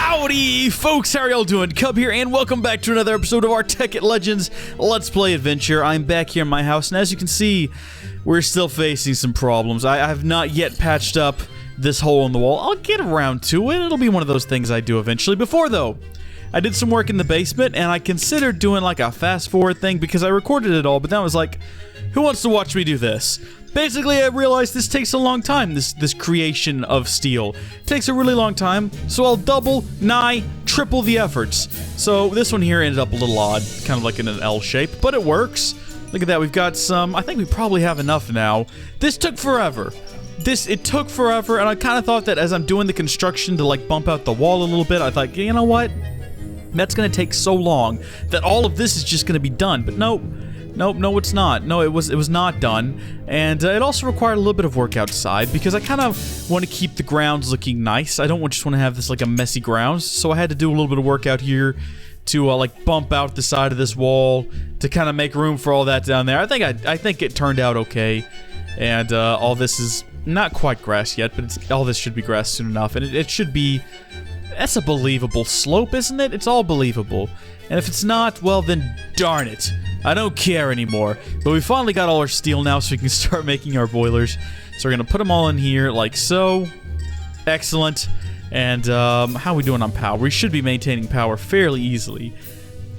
Howdy, folks! How are y'all doing? Cub here, and welcome back to another episode of our Tekkit Legends Let's Play adventure. I'm back here in my house, and as you can see, we're still facing some problems. I have not yet patched up this hole in the wall. I'll get around to it. It'll be one of those things I do eventually. Before, though, I did some work in the basement, and I considered doing like a fast-forward thing because I recorded it all, but then I was like, who wants to watch me do this? Basically, I realized this takes a long time, this creation of steel. It takes a really long time, so I'll double, nigh, triple the efforts. So this one here ended up a little odd, kind of like in an L shape, but it works. Look at that, we've got some, I think we probably have enough now. This took forever. It took forever, and I kind of thought that as I'm doing the construction to like bump out the wall a little bit, I thought, you know what? That's gonna take so long that all of this is just gonna be done, but nope. Nope, no it's not. No, it was not done. And it also required a little bit of work outside because I kind of want to keep the grounds looking nice. I don't just want to have this like a messy grounds, so I had to do a little bit of work out here to like bump out the side of this wall to kind of make room for all that down there. I think it turned out okay. And all this is not quite grass yet, but all this should be grass soon enough. And it should be... That's a believable slope, isn't it? It's all believable. And if it's not, well then darn it. I don't care anymore. But we finally got all our steel now so we can start making our boilers. So we're going to put them all in here like so. Excellent. And how are we doing on power? We should be maintaining power fairly easily.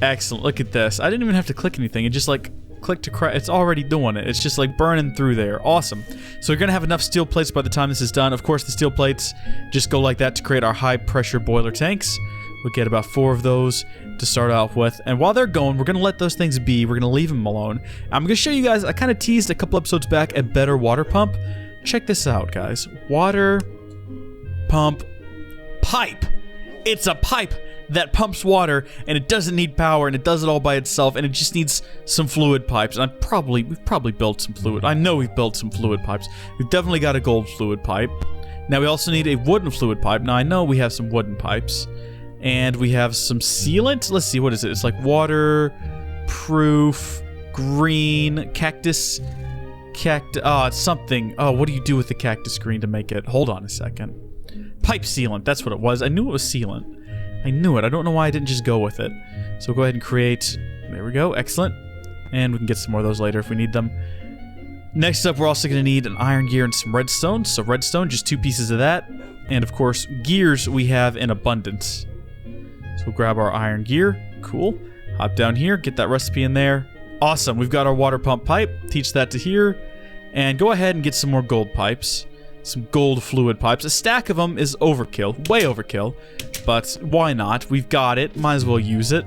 Excellent. Look at this. I didn't even have to click anything. It just like click to crack. It's already doing it. It's just like burning through there. Awesome. So we're going to have enough steel plates by the time this is done. Of course, the steel plates just go like that to create our high pressure boiler tanks. We'll get about 4 of those to start off with. And while they're going, we're going to let those things be. We're going to leave them alone. I'm going to show you guys, I kind of teased a couple episodes back, a better water pump. Check this out, guys. Water pump pipe. It's a pipe that pumps water, and it doesn't need power, and it does it all by itself, and it just needs some fluid pipes. And we've probably built some fluid. I know we've built some fluid pipes. We've definitely got a gold fluid pipe. Now we also need a wooden fluid pipe. Now I know we have some wooden pipes. And we have some sealant. Let's see, what is it? It's like waterproof, green, cactus. It's something. Oh, what do you do with the cactus green to make it? Hold on a second. Pipe sealant, that's what it was. I knew it was sealant. I knew it. I don't know why I didn't just go with it. So we'll go ahead and create. There we go. Excellent. And we can get some more of those later if we need them. Next up, we're also going to need an iron gear and some redstone. So redstone, just 2 pieces of that. And of course, gears we have in abundance. So we'll grab our iron gear. Cool. Hop down here, get that recipe in there. Awesome. We've got our water pump pipe. Teach that to here. And go ahead and get some more gold pipes. Some gold fluid pipes. A stack of them is overkill. Way overkill. But why not? We've got it. Might as well use it.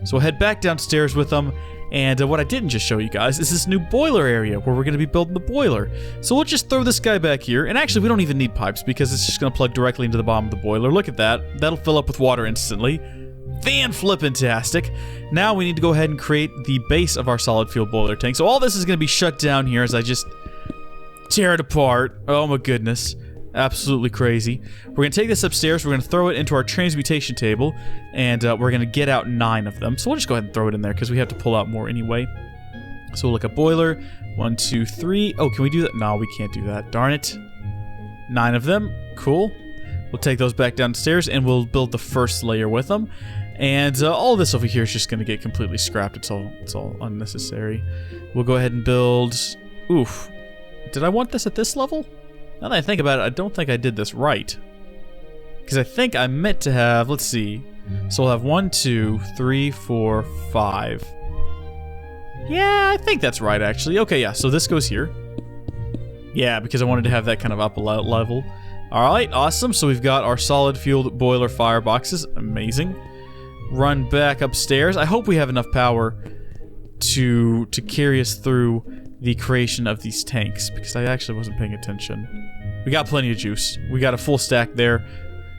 So we'll head back downstairs with them. And what I didn't just show you guys is this new boiler area where we're going to be building the boiler. So we'll just throw this guy back here. And actually, we don't even need pipes because it's just going to plug directly into the bottom of the boiler. Look at that. That'll fill up with water instantly. Fan-flippin-tastic. Now we need to go ahead and create the base of our solid fuel boiler tank. So all this is going to be shut down here as I just tear it apart. Oh my goodness. Absolutely crazy. We're going to take this upstairs, we're going to throw it into our transmutation table, and we're going to get out 9 of them. So we'll just go ahead and throw it in there because we have to pull out more anyway. So we'll look at boiler. 1, 2, 3. Oh, can we do that? No, we can't do that. Darn it. 9 of them. Cool. We'll take those back downstairs, and we'll build the first layer with them. And all this over here is just going to get completely scrapped. It's all unnecessary. We'll go ahead and build... Oof. Did I want this at this level? Now that I think about it, I don't think I did this right. Because I think I meant to have... Let's see. So we'll have 1, 2, 3, 4, 5. Yeah, I think that's right, actually. Okay, yeah, so this goes here. Yeah, because I wanted to have that kind of up a level. Alright, awesome. So we've got our solid fueled boiler fireboxes. Amazing. Run back upstairs. I hope we have enough power to carry us through the creation of these tanks, because I actually wasn't paying attention. We got plenty of juice. We got a full stack there.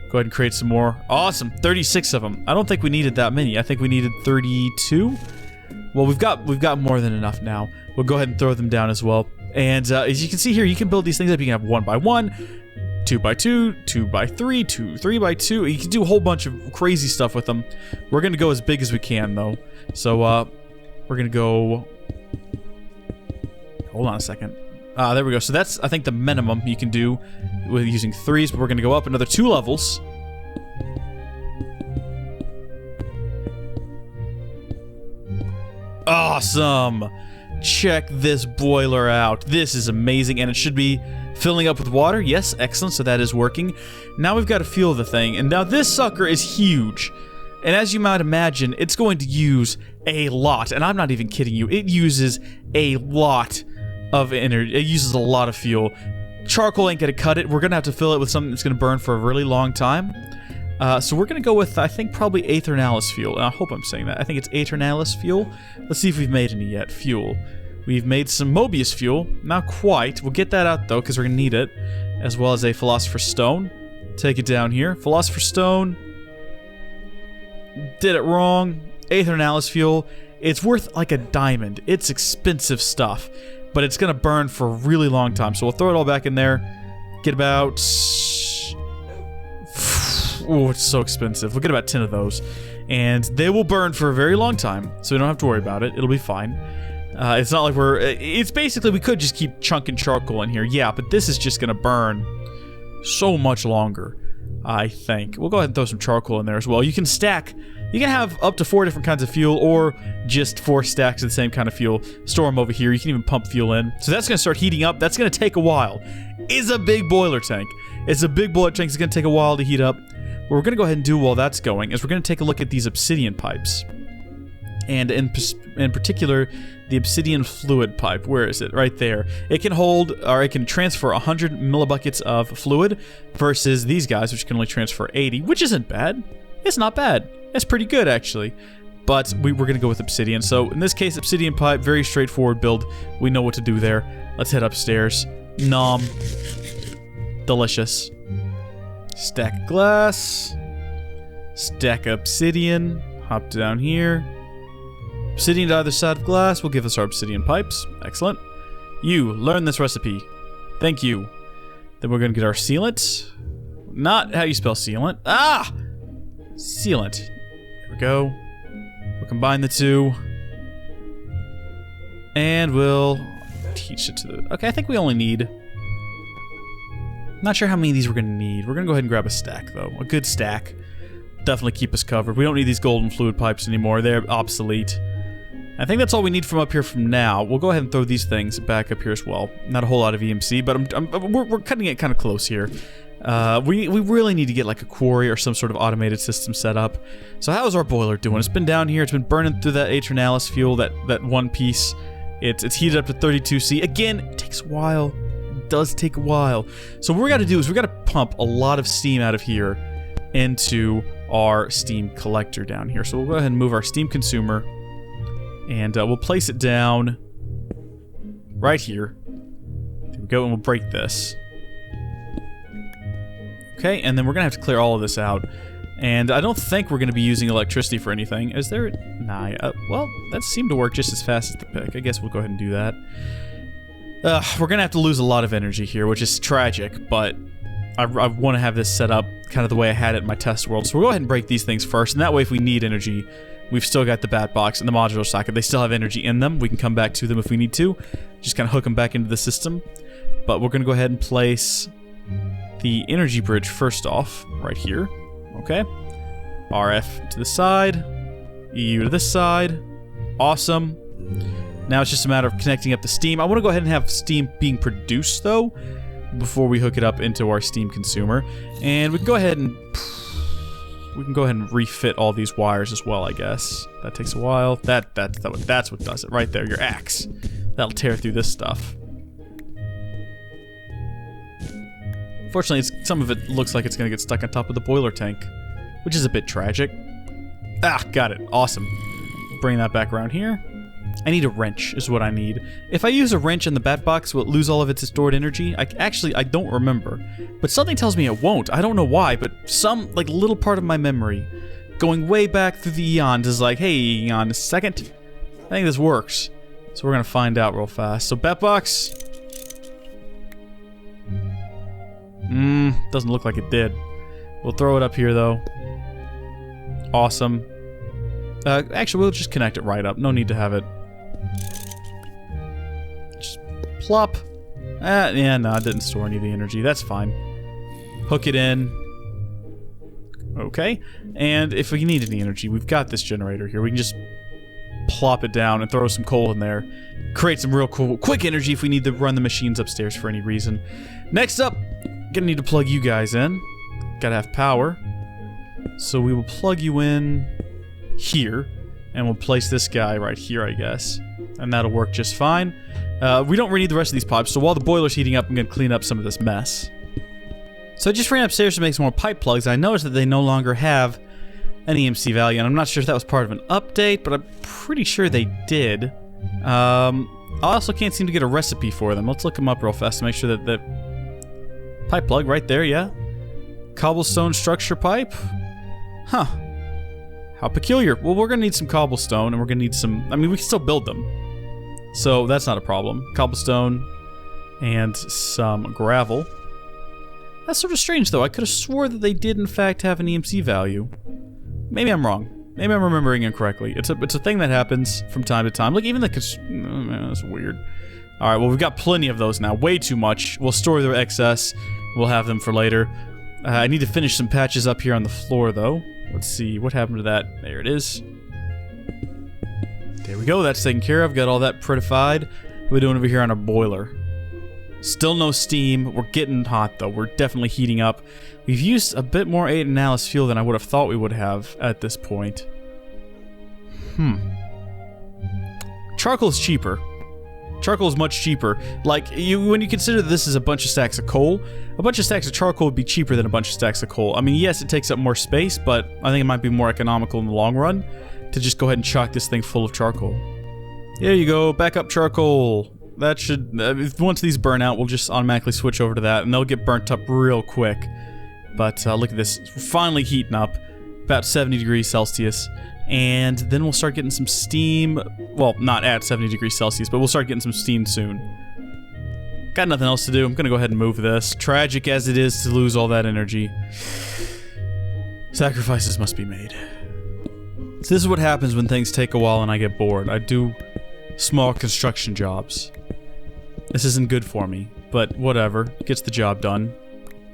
Go ahead and create some more. Awesome. 36 of them. I don't think we needed that many. I think we needed 32. Well, we've got more than enough now. We'll go ahead and throw them down as well. And as you can see here, you can build these things up. You can have 1 by 1, 2 by 2, 2 by 3, 3 by 2. You can do a whole bunch of crazy stuff with them. We're going to go as big as we can, though. So, we're going to go... Hold on a second. There we go. So that's, I think, the minimum you can do with using 3s, but we're going to go up another 2 levels. Awesome! Check this boiler out. This is amazing, and it should be filling up with water. Yes, excellent, so that is working. Now we've got to fuel the thing, and now this sucker is huge. And as you might imagine, it's going to use a lot, and I'm not even kidding you. It uses a lot of energy. It uses a lot of fuel. Charcoal ain't gonna cut it. We're gonna have to fill it with something that's gonna burn for a really long time. So we're gonna go with, I think, probably Aethernalis fuel. And I hope I'm saying that. I think it's Aethernalis fuel. Let's see if we've made any yet. Fuel. We've made some Mobius fuel. Not quite. We'll get that out, though, because we're gonna need it. As well as a Philosopher's Stone. Take it down here. Philosopher's Stone. Did it wrong. Aethernalis fuel. It's worth like a diamond. It's expensive stuff. But it's gonna burn for a really long time. So we'll throw it all back in there. Get about... Oh, it's so expensive. We'll get about 10 of those. And they will burn for a very long time. So we don't have to worry about it. It'll be fine. It's not like we're... It's basically, we could just keep chunking charcoal in here. Yeah, but this is just gonna burn so much longer, I think. We'll go ahead and throw some charcoal in there as well. You can stack... You can have up to 4 different kinds of fuel, or just 4 stacks of the same kind of fuel. Store them over here. You can even pump fuel in. So that's going to start heating up. That's going to take a while. It's a big boiler tank. It's a big boiler tank. It's going to take a while to heat up. What we're going to go ahead and do while that's going is we're going to take a look at these obsidian pipes. And in particular, the obsidian fluid pipe. Where is it? Right there. It can hold, or it can transfer 100 millibuckets of fluid versus these guys, which can only transfer 80, which isn't bad. It's not bad. It's pretty good, actually. But we're going to go with obsidian. So, in this case, obsidian pipe, very straightforward build. We know what to do there. Let's head upstairs. Nom. Delicious. Stack glass. Stack obsidian. Hop down here. Obsidian to either side of glass will give us our obsidian pipes. Excellent. You, learn this recipe. Thank you. Then we're going to get our sealant. Not how you spell sealant. Ah! Sealant. There we go. We'll combine the two. And we'll teach it to the... Okay, I think we only need... Not sure how many of these we're going to need. We're going to go ahead and grab a stack, though. A good stack. Definitely keep us covered. We don't need these golden fluid pipes anymore. They're obsolete. I think that's all we need from up here from now. We'll go ahead and throw these things back up here as well. Not a whole lot of EMC, but we're cutting it kind of close here. We really need to get like a quarry or some sort of automated system set up. So how is our boiler doing? It's been down here. It's been burning through that Aethernalis fuel, that one piece. It's heated up to 32°C. Again, it takes a while. It does take a while. So what we got to do is we got to pump a lot of steam out of here into our steam collector down here. So we'll go ahead and move our steam consumer, and we'll place it down right here. There we go, and we'll break this. Okay, and then we're going to have to clear all of this out. And I don't think we're going to be using electricity for anything. Is there... Nah, well, that seemed to work just as fast as the pick. I guess we'll go ahead and do that. We're going to have to lose a lot of energy here, which is tragic, but I want to have this set up kind of the way I had it in my test world. So we'll go ahead and break these things first, and that way if we need energy, we've still got the bat box and the modular socket. They still have energy in them. We can come back to them if we need to. Just kind of hook them back into the system. But we're going to go ahead and place the energy bridge first off, right here. Okay. RF to the side. EU to this side. Awesome. Now it's just a matter of connecting up the steam. I want to go ahead and have steam being produced, though, before we hook it up into our steam consumer. And we can go ahead and... We can go ahead and refit all these wires as well, I guess. That takes a while. That's what does it right there. Your axe. That'll tear through this stuff. Fortunately, some of it looks like it's going to get stuck on top of the boiler tank, which is a bit tragic. Ah, got it. Awesome. Bring that back around here. I need a wrench is what I need. If I use a wrench in the bat box, will it lose all of its stored energy? I don't remember. But something tells me it won't. I don't know why, but some, like, little part of my memory going way back through the eons is like, hey, eon, a second. I think this works. So we're going to find out real fast. So bat box... doesn't look like it did. We'll throw it up here, though. Awesome. Actually, we'll just connect it right up. No need to have it. Just plop. Yeah, no, it didn't store any of the energy. That's fine. Hook it in. Okay. And if we need any energy, we've got this generator here. We can just plop it down and throw some coal in there. Create some real cool, quick energy if we need to run the machines upstairs for any reason. Next up, gonna need to plug you guys in. Gotta have power. So we will plug you in here, and we'll place this guy right here, I guess. And that'll work just fine. We don't really need the rest of these pipes, so while the boiler's heating up, I'm gonna clean up some of this mess. So I just ran upstairs to make some more pipe plugs, and I noticed that they no longer have an EMC value, and I'm not sure if that was part of an update, but I'm pretty sure they did. I also can't seem to get a recipe for them. Let's look them up real fast to make sure that the pipe plug right there, yeah. Cobblestone structure pipe. Huh. How peculiar. Well, we're gonna need some cobblestone, and we're gonna need some... I mean, we can still build them. So that's not a problem. Cobblestone and some gravel. That's sort of strange, though. I could have swore that they did, in fact, have an EMC value. Maybe I'm wrong. Maybe I'm remembering incorrectly. It's a thing that happens from time to time. Look, even the... Oh, man, that's weird. Alright, well, we've got plenty of those now. Way too much. We'll store their excess. We'll have them for later. I need to finish some patches up here on the floor, though. Let's see. What happened to that? There it is. There we go. That's taken care of. Got all that prettified. What are we doing over here on our boiler? Still no steam. We're getting hot, though. We're definitely heating up. We've used a bit more Analysis fuel than I would have thought we would have at this point. Charcoal's cheaper. Charcoal is much cheaper. Like, when you consider that this is a bunch of stacks of coal, a bunch of stacks of charcoal would be cheaper than a bunch of stacks of coal. I mean, yes, it takes up more space, but I think it might be more economical in the long run to just go ahead and chock this thing full of charcoal. There you go, backup charcoal. That should, once these burn out, we'll just automatically switch over to that, and they'll get burnt up real quick. But look at this, we're finally heating up, about 70 degrees Celsius. And then we'll start getting some steam. Well, not at 70 degrees Celsius, but we'll start getting some steam soon. Got nothing else to do. I'm gonna go ahead and move this. Tragic as it is to lose all that energy, sacrifices must be made. So this is what happens when things take a while and I get bored. I do small construction jobs. This isn't good for me, but whatever. Gets the job done.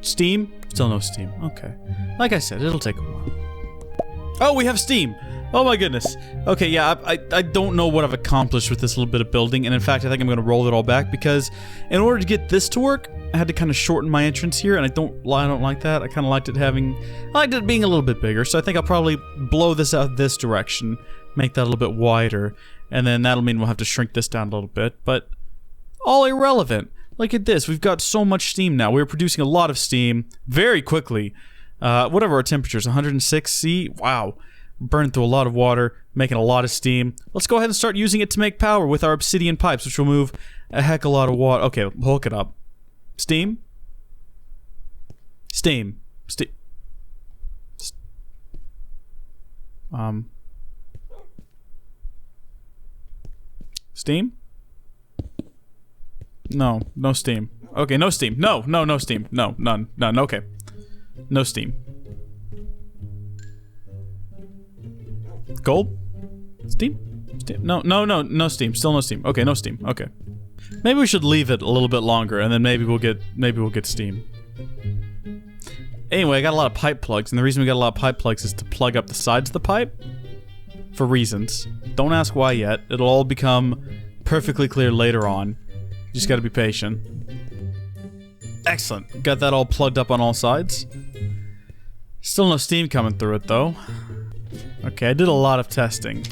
Steam? Still no steam. Okay. Like I said, it'll take a while. Oh, we have steam! Oh my goodness. Okay, yeah, I don't know what I've accomplished with this little bit of building, and in fact, I think I'm going to roll it all back, because in order to get this to work, I had to kind of shorten my entrance here, and I don't like that. I kind of liked it being a little bit bigger, so I think I'll probably blow this out this direction, make that a little bit wider, and then that'll mean we'll have to shrink this down a little bit, but all irrelevant. Look at this, we've got so much steam now. We're producing a lot of steam very quickly. Whatever our temperatures, 106 C, wow. Burning through a lot of water, making a lot of steam. Let's go ahead and start using it to make power with our obsidian pipes, which will move a heck of a lot of water. Okay, we'll hook it up. Steam? Steam. Steam? No, no steam. Okay, no steam. No steam. No, none, okay. No steam. Gold? Steam? No steam. Still no steam. Okay, no steam. Okay. Maybe we should leave it a little bit longer, and then maybe we'll get steam. Anyway, I got a lot of pipe plugs, and the reason we got a lot of pipe plugs is to plug up the sides of the pipe. For reasons. Don't ask why yet. It'll all become perfectly clear later on. You just gotta be patient. Excellent. Got that all plugged up on all sides. Still no steam coming through it, though. Okay, I did a lot of testing.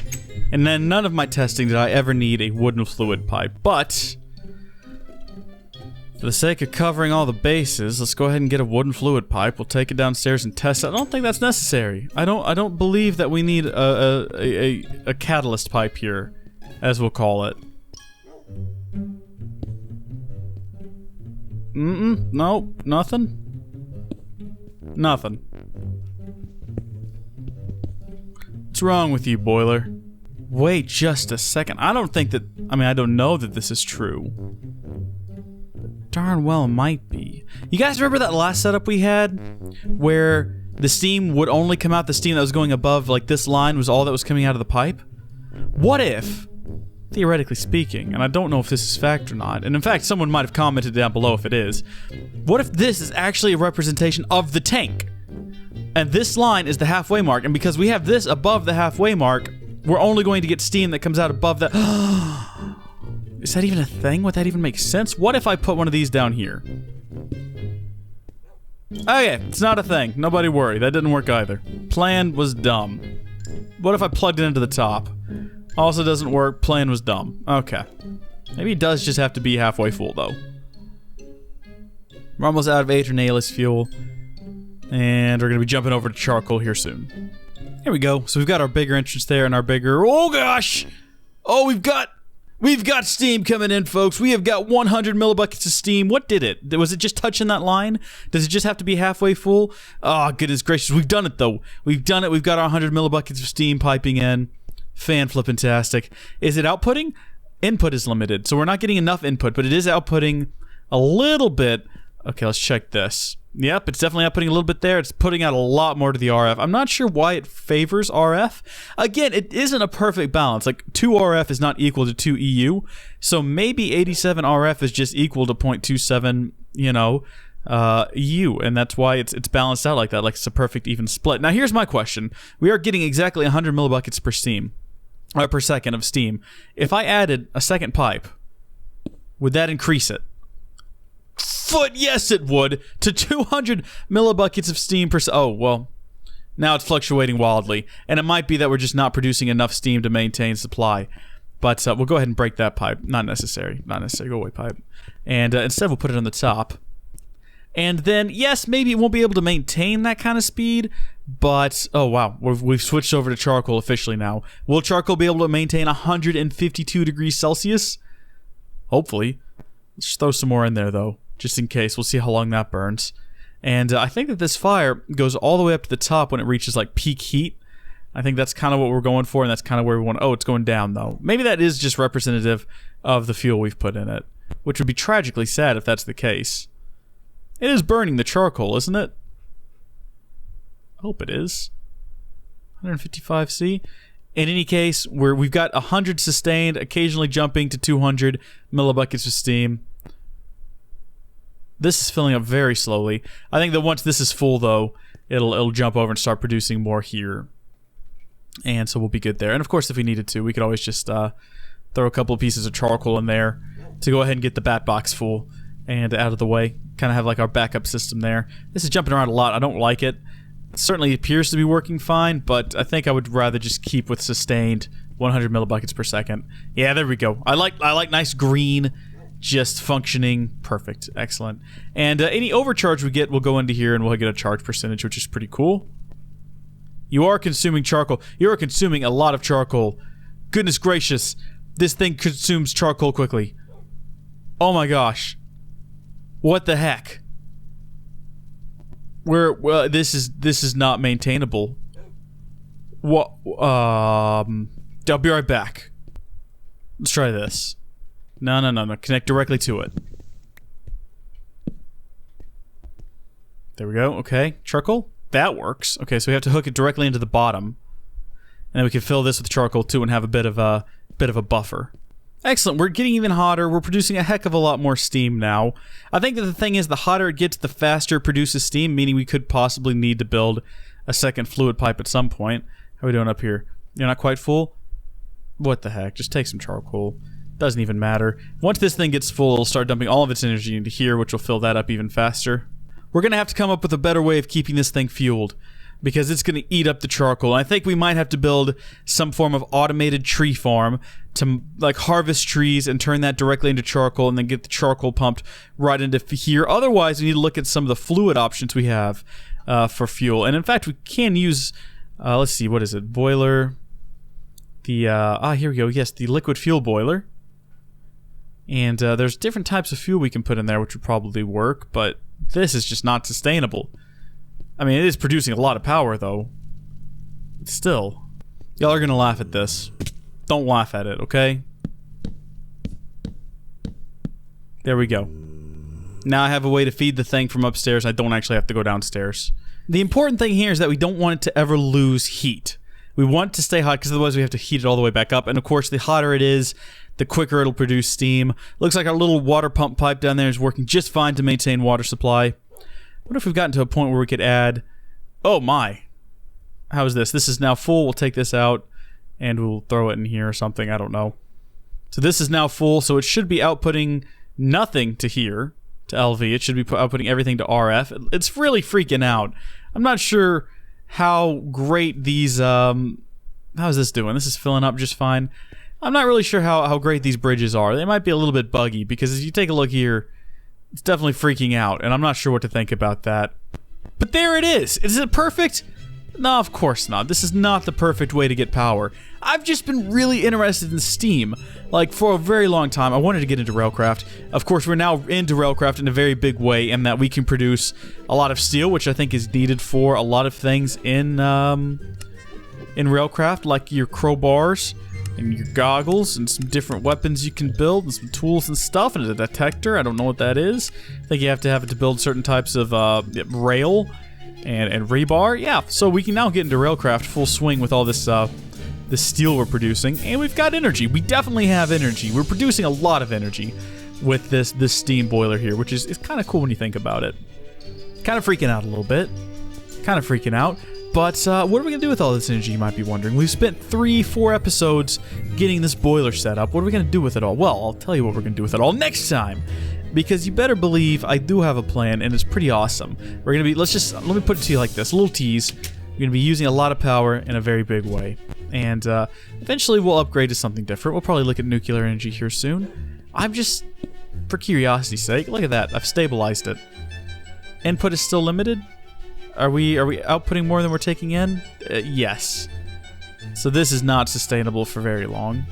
And then none of my testing did I ever need a wooden fluid pipe. But for the sake of covering all the bases, let's go ahead and get a wooden fluid pipe. We'll take it downstairs and test it. I don't think that's necessary. I don't believe that we need a catalyst pipe here, as we'll call it. No, nothing. Nothing. What's wrong with you, boiler? Wait just a second. I don't know that this is true. Darn well might be. You guys remember that last setup we had? Where the steam would only come out, the steam that was going above, like this line was all that was coming out of the pipe? What if, theoretically speaking, and I don't know if this is fact or not, and in fact someone might have commented down below if it is, what if this is actually a representation of the tank? And this line is the halfway mark, and because we have this above the halfway mark, We're only going to get steam that comes out above that. Is that even a thing? Would that even make sense? What if I put one of these down here? Okay, it's not a thing. Nobody worry. That didn't work either. Plan was dumb. What if I plugged it into the top? Also doesn't work. Plan was dumb. Okay. Maybe it does just have to be halfway full, though. We're almost out of Aeternalus fuel. And we're going to be jumping over to charcoal here soon. Here we go. So we've got our bigger entrance there and our bigger... Oh, gosh! Oh, we've got steam coming in, folks. We have got 100 millibuckets of steam. What did it? Was it just touching that line? Does it just have to be halfway full? Oh, goodness gracious. We've done it, though. We've done it. We've got our 100 millibuckets of steam piping in. Fan-flippin-tastic. Is it outputting? Input is limited, so we're not getting enough input, but it is outputting a little bit. Okay, let's check this. Yep, it's definitely outputting a little bit there. It's putting out a lot more to the RF. I'm not sure why it favors RF. Again, it isn't a perfect balance. Like, 2 RF is not equal to 2 EU, so maybe 87 RF is just equal to 0.27, you know, EU, and that's why it's balanced out like that, like it's a perfect even split. Now, here's my question. We are getting exactly 100 millibuckets per second of steam. If I added a second pipe, would that increase it? Yes, it would, to 200 millibuckets of steam per... Oh, well, now it's fluctuating wildly, and it might be that we're just not producing enough steam to maintain supply. But we'll go ahead and break that pipe. Not necessary. Not necessary. Go away, pipe. And instead, we'll put it on the top. And then, yes, maybe it won't be able to maintain that kind of speed, but... Oh, wow. We've switched over to charcoal officially now. Will charcoal be able to maintain 152 degrees Celsius? Hopefully. Let's just throw some more in there, though. Just in case. We'll see how long that burns. And I think that this fire goes all the way up to the top when it reaches like peak heat. I think that's kind of what we're going for, and that's kind of where we want... Oh, it's going down, though. Maybe that is just representative of the fuel we've put in it, which would be tragically sad if that's the case. It is burning the charcoal, isn't it? I hope it is. 155C. In any case, we've got 100 sustained, occasionally jumping to 200 millibuckets of steam. This is filling up very slowly. I think that once this is full, though, it'll jump over and start producing more here. And so we'll be good there. And of course, if we needed to, we could always just throw a couple of pieces of charcoal in there to go ahead and get the bat box full and out of the way. Kind of have like our backup system there. This is jumping around a lot. I don't like it. It certainly appears to be working fine, but I think I would rather just keep with sustained 100 millibuckets per second. Yeah, there we go. I like nice green, just functioning. Perfect. Excellent. And any overcharge we get will go into here and we'll get a charge percentage, which is pretty cool. You are consuming charcoal. You are consuming a lot of charcoal. Goodness gracious. This thing consumes charcoal quickly. Oh my gosh. What the heck? Well, this is not maintainable. What? I'll be right back. Let's try this. No. Connect directly to it. There we go. Okay. Charcoal? That works. Okay, so we have to hook it directly into the bottom. And then we can fill this with charcoal too and have a bit of a buffer. Excellent. We're getting even hotter. We're producing a heck of a lot more steam now. I think that the thing is, the hotter it gets, the faster it produces steam, meaning we could possibly need to build a second fluid pipe at some point. How are we doing up here? You're not quite full? What the heck? Just take some charcoal. Doesn't even matter. Once this thing gets full, it'll start dumping all of its energy into here, which will fill that up even faster. We're going to have to come up with a better way of keeping this thing fueled, because it's going to eat up the charcoal. And I think we might have to build some form of automated tree farm to like harvest trees and turn that directly into charcoal and then get the charcoal pumped right into here. Otherwise, we need to look at some of the fluid options we have for fuel. And in fact, we can use, let's see, what is it? Boiler. The, here we go. Yes, the liquid fuel boiler. And there's different types of fuel we can put in there, which would probably work, but this is just not sustainable. I mean, it is producing a lot of power, though. Still. Y'all are gonna laugh at this. Don't laugh at it, okay? There we go. Now I have a way to feed the thing from upstairs. I don't actually have to go downstairs. The important thing here is that we don't want it to ever lose heat. We want it to stay hot, because otherwise we have to heat it all the way back up. And of course, the hotter it is, the quicker it'll produce steam. Looks like our little water pump pipe down there is working just fine to maintain water supply. What if we've gotten to a point where we could add... Oh my. How is this? This is now full. We'll take this out. And we'll throw it in here or something, I don't know. So this is now full, so it should be outputting nothing to here, to LV. It should be outputting everything to RF. It's really freaking out. I'm not sure how great these, how's this doing? This is filling up just fine. I'm not really sure how great these bridges are. They might be a little bit buggy, because as you take a look here, it's definitely freaking out, and I'm not sure what to think about that. But there it is! Is it perfect? No, of course not. This is not the perfect way to get power. I've just been really interested in Steam. Like, for a very long time, I wanted to get into Railcraft. Of course, we're now into Railcraft in a very big way, in that we can produce a lot of steel, which I think is needed for a lot of things in Railcraft, like your crowbars, and your goggles, and some different weapons you can build, and some tools and stuff, and a detector. I don't know what that is. I think you have to have it to build certain types of rail and rebar. Yeah, so we can now get into Railcraft full swing with all this this steel we're producing, and we've got energy. We definitely have energy. We're producing a lot of energy with this steam boiler here, which is kind of cool when you think about it. Kind of freaking out a little bit. Kind of freaking out. But what are we going to do with all this energy, you might be wondering? We've spent 3-4 episodes getting this boiler set up. What are we going to do with it all? Well, I'll tell you what we're going to do with it all next time. Because you better believe I do have a plan, and it's pretty awesome. We're going to be, let me put it to you like this, a little tease. We're going to be using a lot of power in a very big way. And eventually we'll upgrade to something different. We'll probably look at nuclear energy here soon. I'm just, for curiosity's sake, look at that. I've stabilized it. Input is still limited. Are we outputting more than we're taking in? Yes. So this is not sustainable for very long.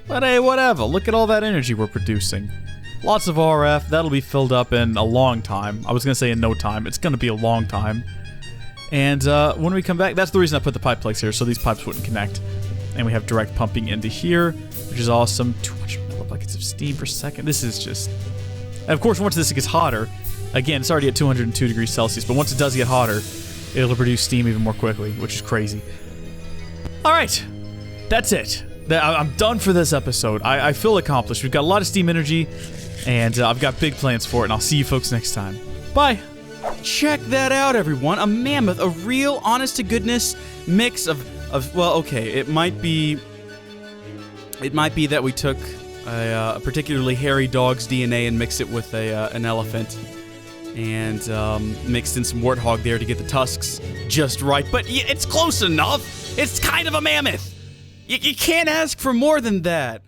But hey, whatever. Look at all that energy we're producing. Lots of RF. That'll be filled up in a long time. I was going to say in no time. It's going to be a long time. And when we come back, that's the reason I put the pipe plugs here, so these pipes wouldn't connect. And we have direct pumping into here, which is awesome. 200 millibuckets of steam per second. This is just... And of course, once this gets hotter... Again, it's already at 202 degrees Celsius, but once it does get hotter, it'll produce steam even more quickly, which is crazy. Alright, that's it. I'm done for this episode. I feel accomplished. We've got a lot of steam energy, and I've got big plans for it, and I'll see you folks next time. Bye! Check that out, everyone. A mammoth, a real, honest-to-goodness mix of... Well, okay, it might be that we took a particularly hairy dog's DNA and mixed it with an elephant. And mixed in some warthog there to get the tusks just right. But it's close enough. It's kind of a mammoth. You can't ask for more than that.